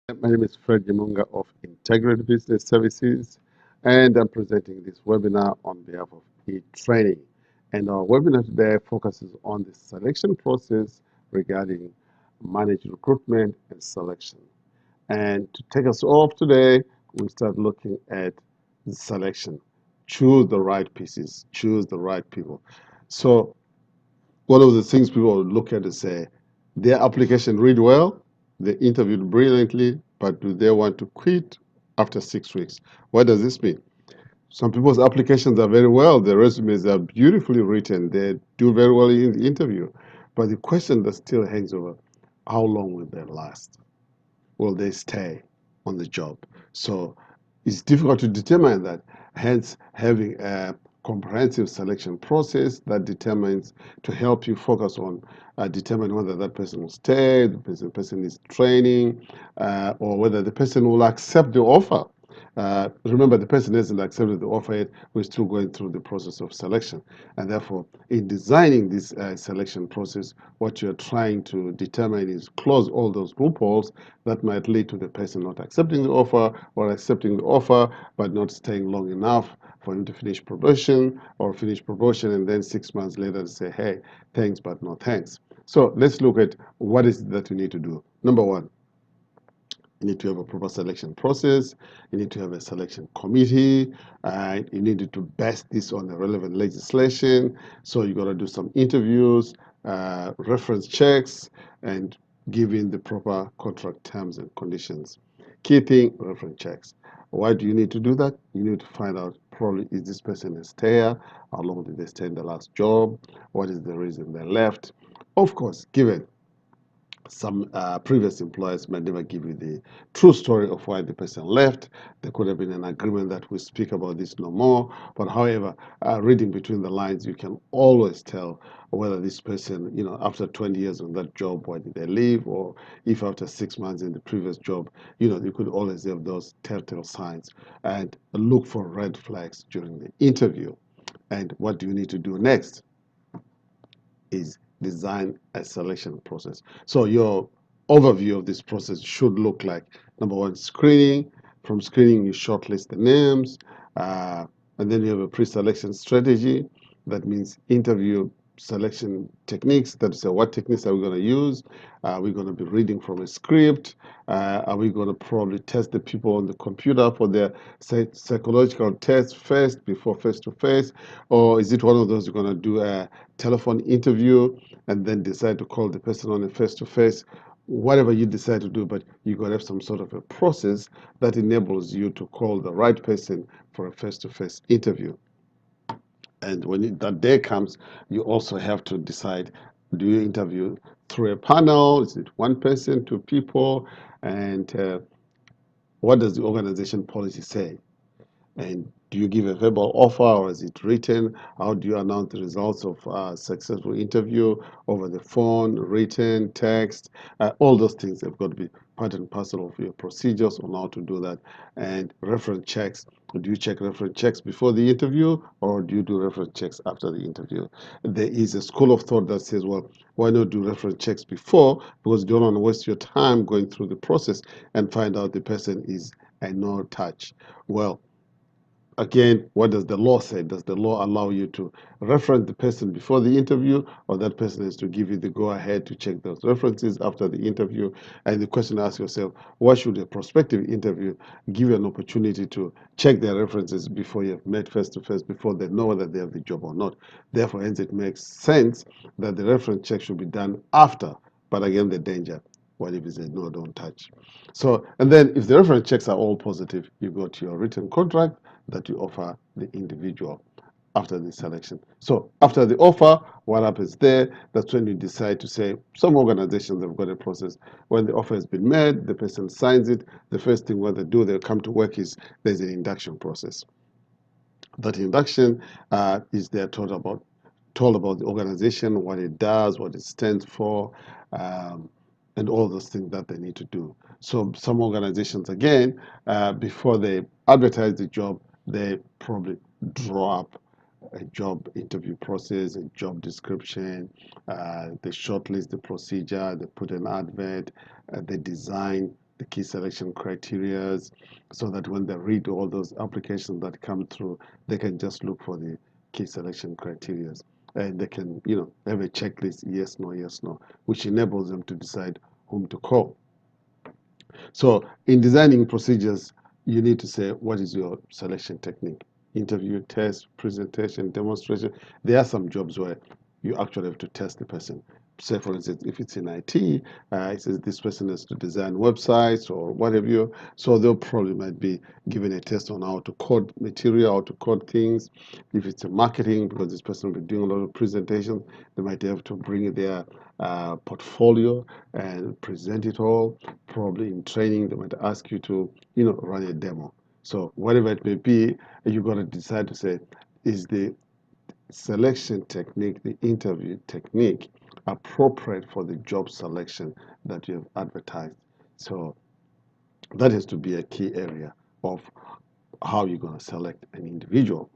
My name is Fred Yamunga of Integrated Business Services, and I'm presenting this webinar on behalf of eTraining. And our webinar today focuses on the selection process regarding managed recruitment and selection. And to take us off today, we start looking at the selection. Choose the right pieces, choose the right people. So one of the things people would look at and say, their application read well, they interviewed brilliantly, but do they want to quit after 6 weeks? What does this mean? Some people's applications are very well, their resumes are beautifully written, they do very well in the interview. But the question that still hangs over, how long will they last? Will they stay on the job? So it's difficult to determine that. Hence, having a comprehensive selection process that determines to help you focus on determine whether that person will stay, the person is training, or whether the person will accept the offer. Remember, the person hasn't accepted the offer yet. We're still going through the process of selection. And therefore, in designing this selection process, what you're trying to determine is close all those loopholes that might lead to the person not accepting the offer or accepting the offer but not staying long enough for him to finish probation or finish probation and then 6 months later to say, hey, thanks, but no thanks. So let's look at what is it that you need to do. Number one, you need to have a proper selection process. You need to have a selection committee. You need to base this on the relevant legislation. So you got to do some interviews, reference checks, and give in the proper contract terms and conditions. Key thing, reference checks. Why do you need to do that? You need to find out probably is this person a stayer? How long did they stay in the last job? What is the reason they left? Of course, given some previous employers might never give you the true story of why the person left. There could have been an agreement that we speak about this no more. But however, reading between the lines, you can always tell whether this person, after 20 years on that job, why did they leave? Or if after 6 months in the previous job, you could always have those telltale signs and look for red flags during the interview. And what do you need to do next? Is design a selection process. So your overview of this process should look like number one, screening. From screening, you shortlist the names, uh, and then you have a pre-selection strategy. That means interview selection techniques. That is, what techniques are we going to use? Are we going to be reading from a script? Are we going to probably test the people on the computer for their psychological test first before face-to-face? Or is it one of those you're going to do a telephone interview and then decide to call the person on a face-to-face? Whatever you decide to do, but you got to have some sort of a process that enables you to call the right person for a face-to-face interview. And when that day comes, you also have to decide, do you interview through a panel? Is it one person, two people? And what does the organization policy say? And do you give a verbal offer or is it written? How do you announce the results of a successful interview over the phone, written, text? All those things have got to be part and parcel of your procedures on how to do that. And reference checks. Do you check reference checks before the interview or do you do reference checks after the interview? There is a school of thought that says, well, why not do reference checks before? Because you don't want to waste your time going through the process and find out the person is a no touch. Well, again, what does the law say? Does the law allow you to reference the person before the interview, or that person has to give you the go ahead to check those references after the interview? And the question to ask yourself, why should a prospective interview give you an opportunity to check their references before you have met face to face, before they know whether they have the job or not? Therefore, hence it makes sense that the reference check should be done after. But again, the danger, what if he says no, don't touch? So, and then if the reference checks are all positive, you go to your written contract that you offer the individual after the selection. So after the offer, what happens there? That's when you decide to say, some organizations have got a process. When the offer has been made, the person signs it. The first thing what they do, they come to work is there's an induction process. That induction is they're told about the organization, what it does, what it stands for, and all those things that they need to do. So some organizations, again, before they advertise the job, they probably draw up a job interview process, a job description, they shortlist the procedure, they put an advert, they design the key selection criteria, so that when they read all those applications that come through, they can just look for the key selection criteria. And they can, have a checklist, yes, no, which enables them to decide whom to call. So in designing procedures, you need to say, what is your selection technique? Interview, test, presentation, demonstration. There are some jobs where you actually have to test the person. Say, for instance, if it's in IT, it says this person has to design websites or whatever. So they'll probably might be given a test on how to code material, how to code things. If it's in marketing, because this person will be doing a lot of presentations, they might have to bring their portfolio and present it all. Probably in training, they might ask you to, run a demo. So whatever it may be, you got to decide to say, is the selection technique, the interview technique, appropriate for the job selection that you have advertised? So that has to be a key area of how you're going to select an individual.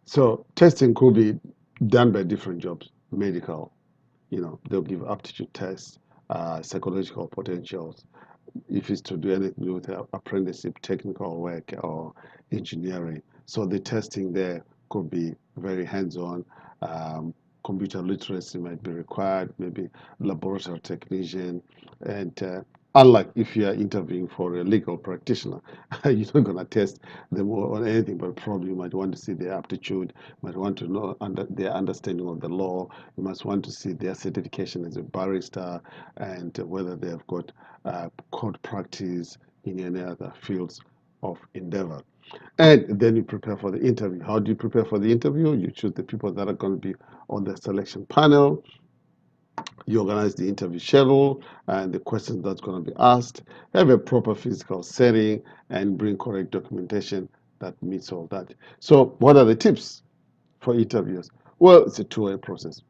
So testing could be done by different jobs, medical, they'll give aptitude tests, psychological potentials. If it's to do anything with apprenticeship, technical work, or engineering. So the testing there could be very hands-on. Computer literacy might be required, maybe laboratory technician. And unlike if you are interviewing for a legal practitioner, you're not going to test them on anything, but probably you might want to see their aptitude, might want to know their understanding of the law, you must want to see their certification as a barrister, and whether they have got court practice in any other fields of endeavor. And then you prepare for the interview. How do you prepare for the interview? You choose the people that are going to be on the selection panel. You organize the interview schedule and the questions that's going to be asked. Have a proper physical setting and bring correct documentation that meets all that. So, what are the tips for interviews? Well, it's a two-way process.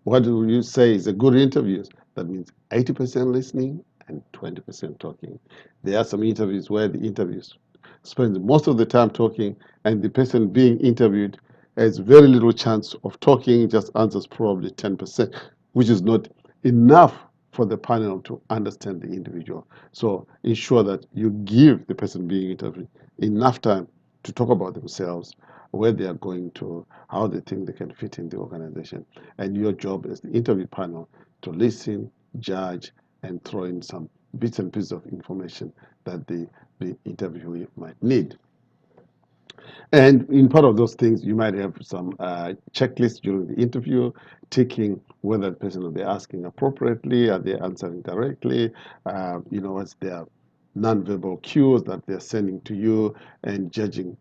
What do you say is a good interview? That means 80% listening and 20% talking. There are some interviews where the interviews spends most of the time talking, and the person being interviewed has very little chance of talking, just answers probably 10%, which is not enough for the panel to understand the individual. So ensure that you give the person being interviewed enough time to talk about themselves, where they are going to, how they think they can fit in the organization. And your job as the interview panel to listen, judge, and throw in some bits and pieces of information that the interviewee might need. And in part of those things, you might have some checklists during the interview, ticking whether the person they're asking appropriately, are they answering directly, what's their nonverbal cues that they're sending to you, and judging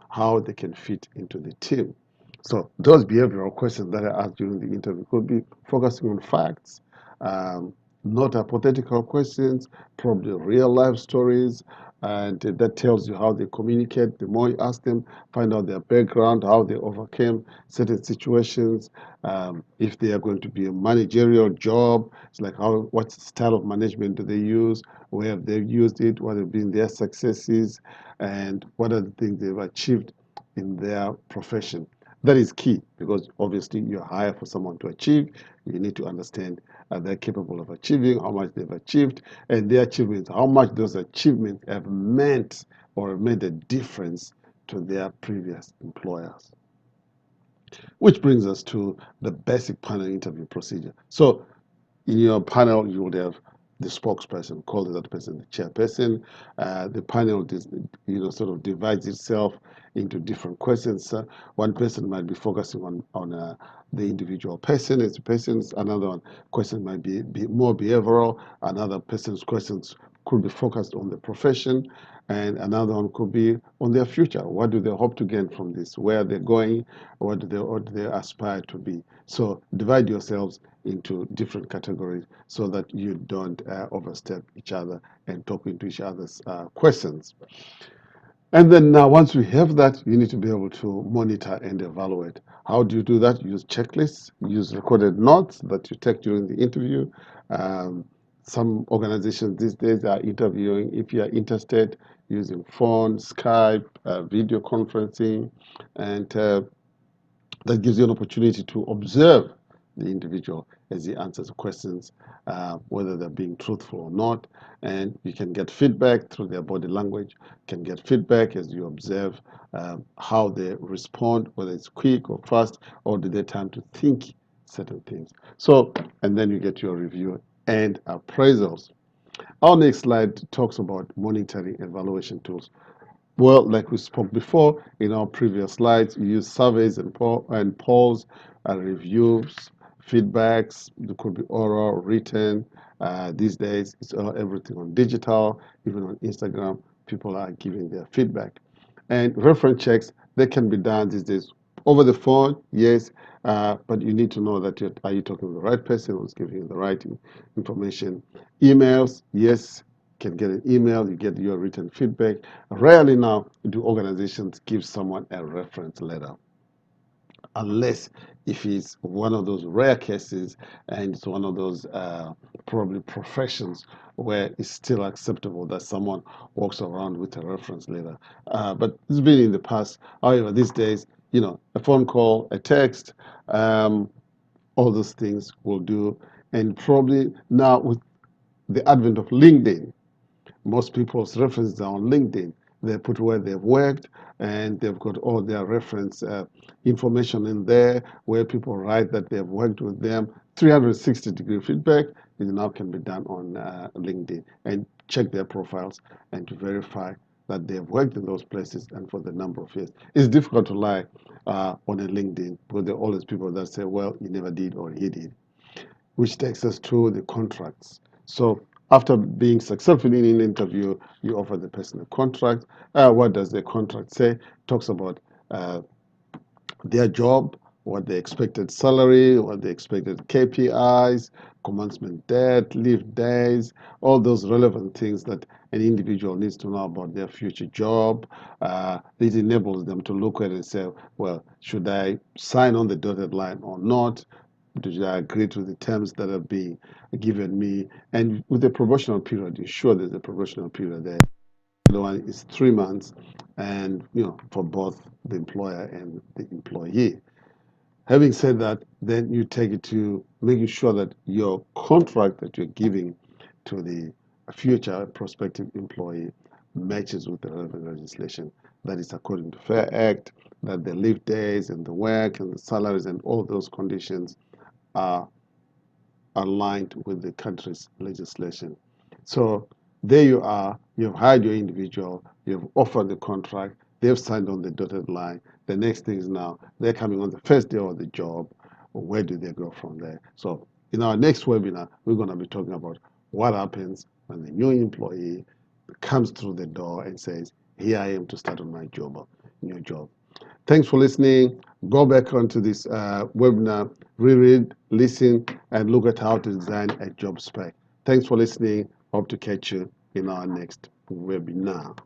how they can fit into the team. So those behavioral questions that I asked during the interview could be focusing on facts, um, not hypothetical questions, probably real life stories, and that tells you how they communicate. The more you ask them, find out their background, how they overcame certain situations. If they are going to be a managerial job, it's like what style of management do they use, where have they used it, what have been their successes, and what are the things they've achieved in their profession. That is key because obviously you're hired for someone to achieve. You need to understand they're capable of achieving, how much they've achieved, and their achievements, how much those achievements have meant or made a difference to their previous employers. Which brings us to the basic panel interview procedure. So in your panel, you would have the spokesperson, call that person the chairperson. The panel, sort of divides itself into different questions. One person might be focusing on the individual person as a person. Another question might be more behavioral. Another person's questions could be focused on the profession, and another one could be on their future. What do they hope to gain from this? Where are they going? What do they aspire to be? So divide yourselves into different categories so that you don't overstep each other and talk into each other's questions. And then now, once we have that, you need to be able to monitor and evaluate. How do you do that? Use checklists, use recorded notes that you take during the interview. Um, some organizations these days are interviewing, if you are interested, using phone, Skype, video conferencing, and that gives you an opportunity to observe the individual as he answers questions, whether they're being truthful or not. And you can get feedback through their body language, can get feedback as you observe how they respond, whether it's quick or fast, or do they time to think certain things. So, and then you get your review and appraisals. Our next slide talks about monitoring evaluation tools. Well, like we spoke before in our previous slides, we use surveys and polls, reviews, feedbacks. It could be oral, written. These days, it's everything on digital. Even on Instagram, people are giving their feedback. And reference checks, they can be done these days over the phone, yes, but you need to know that are you talking to the right person who's giving you the right information. Emails, yes, can get an email, you get your written feedback. Rarely now do organizations give someone a reference letter, unless if it's one of those rare cases and it's one of those probably professions where it's still acceptable that someone walks around with a reference letter. But it's been in the past. However, these days, a phone call, a text, all those things will do. And probably now with the advent of LinkedIn, most people's references are on LinkedIn. They put where they've worked and they've got all their reference information in there where people write that they've worked with them. 360-degree feedback is now can be done on LinkedIn, and check their profiles and to verify that they've worked in those places and for the number of years. It's difficult to lie on a LinkedIn because there are always people that say, well, he never did or he did, which takes us to the contracts. So after being successful in an interview, you offer the person a contract. What does the contract say? It talks about uh, their job, what the expected salary, what the expected KPIs, commencement date, leave days, all those relevant things that an individual needs to know about their future job. This enables them to look at it and say, well, should I sign on the dotted line or not? Do I agree to the terms that are being given me? And with the probational period, you sure there's a probational period there. The other one is 3 months, and for both the employer and the employee. Having said that, then you take it to making sure that your contract that you're giving to the future prospective employee matches with the relevant legislation. That is according to Fair Act, that the leave days and the work and the salaries and all those conditions are aligned with the country's legislation. So there you are, you've hired your individual, you've offered the contract, they've signed on the dotted line. The next thing is now they're coming on the first day of the job. Where do they go from there? So in our next webinar, we're going to be talking about what happens when the new employee comes through the door and says, here I am to start on my job, new job. Thanks for listening. Go back onto this webinar, reread, listen, and look at how to design a job spec. Thanks for listening. Hope to catch you in our next webinar.